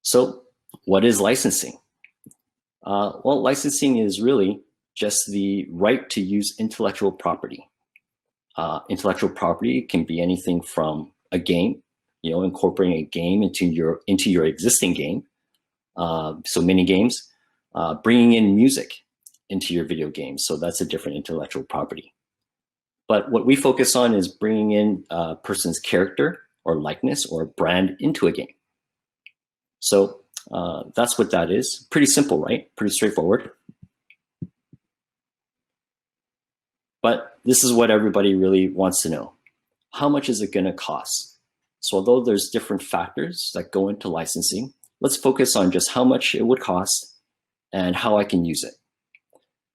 So what is licensing? Well, licensing is really just the right to use intellectual property. Intellectual property can be anything from a game, incorporating a game into your existing game. So mini games, bringing in music into your video game. So that's a different intellectual property. But what we focus on is bringing in a person's character or likeness or brand into a game. So that's what that is. Pretty simple, right? Pretty straightforward. But this is what everybody really wants to know. How much is it going to cost? So although there's different factors that go into licensing, let's focus on just how much it would cost and how I can use it.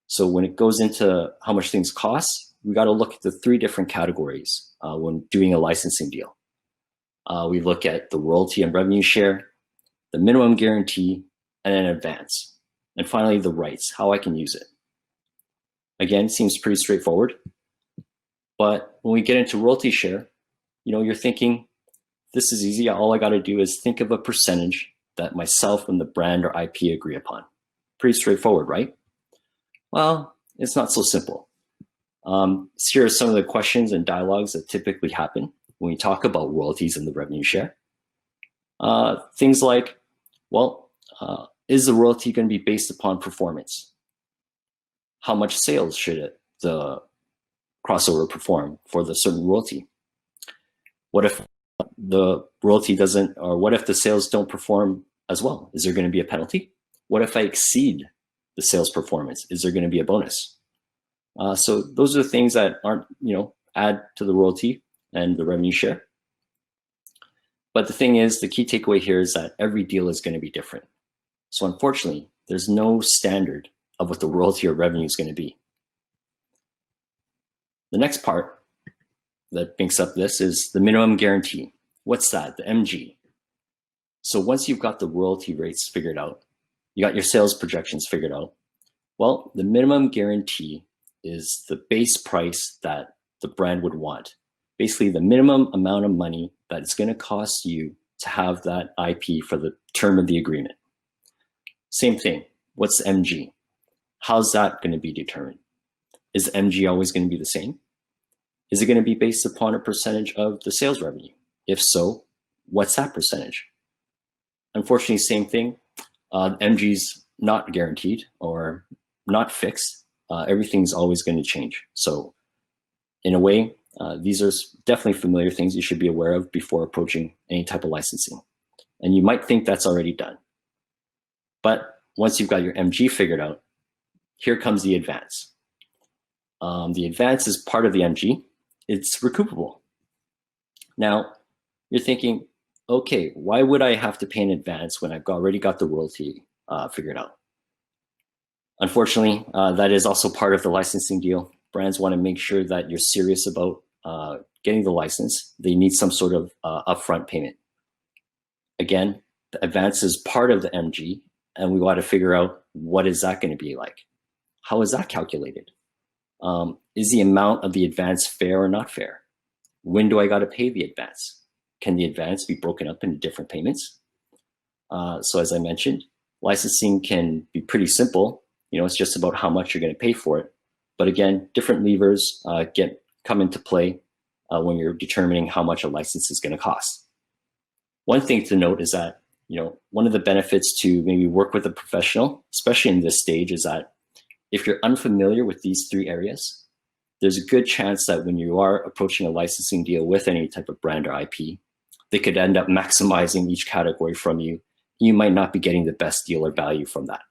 So when it goes into how much things cost, we got to look at the three different categories when doing a licensing deal. We look at the royalty and revenue share, the minimum guarantee, and an advance. And finally, the rights, how I can use it. Again, seems pretty straightforward. But when we get into royalty share, you're thinking, this is easy. All I got to do is think of a percentage that myself and the brand or IP agree upon. Pretty straightforward, right? Well, it's not so simple. Here are some of the questions and dialogues that typically happen when we talk about royalties and the revenue share. Things like, well, is the royalty going to be based upon performance? How much sales should the crossover perform for the certain royalty? What if the royalty doesn't, or what if the sales don't perform as well? Is there going to be a penalty? What if I exceed the sales performance? Is there going to be a bonus? So those are the things that aren't, add to the royalty and the revenue share. But the thing is, the key takeaway here is that every deal is going to be different. So unfortunately, there's no standard of what the royalty or revenue is going to be. The next part that makes up this is the minimum guarantee. What's that? The MG. So once you've got the royalty rates figured out, you got your sales projections figured out, well, the minimum guarantee is the base price that the brand would want. Basically, the minimum amount of money that it's going to cost you to have that IP for the term of the agreement. Same thing. What's the MG? How's that going to be determined? Is MG always going to be the same? Is it going to be based upon a percentage of the sales revenue? If so, what's that percentage? Unfortunately, same thing. MG's not guaranteed or not fixed. Everything's always going to change. So in a way, these are definitely familiar things you should be aware of before approaching any type of licensing. And you might think that's already done. But once you've got your MG figured out, here comes the advance. The advance is part of the MG. It's recoupable. Now, you're thinking, okay, why would I have to pay in advance when I've already got the royalty figured out? Unfortunately, that is also part of the licensing deal. Brands want to make sure that you're serious about getting the license. They need some sort of upfront payment. Again, the advance is part of the MG, and we want to figure out what is that going to be like? How is that calculated? Is the amount of the advance fair or not fair? When do I got to pay the advance? Can the advance be broken up into different payments? So as I mentioned, licensing can be pretty simple. It's just about how much you're going to pay for it. But again, different levers come into play when you're determining how much a license is going to cost. One thing to note is that one of the benefits to maybe work with a professional, especially in this stage, is that if you're unfamiliar with these three areas, there's a good chance that when you are approaching a licensing deal with any type of brand or IP, they could end up maximizing each category from you. You might not be getting the best deal or value from that.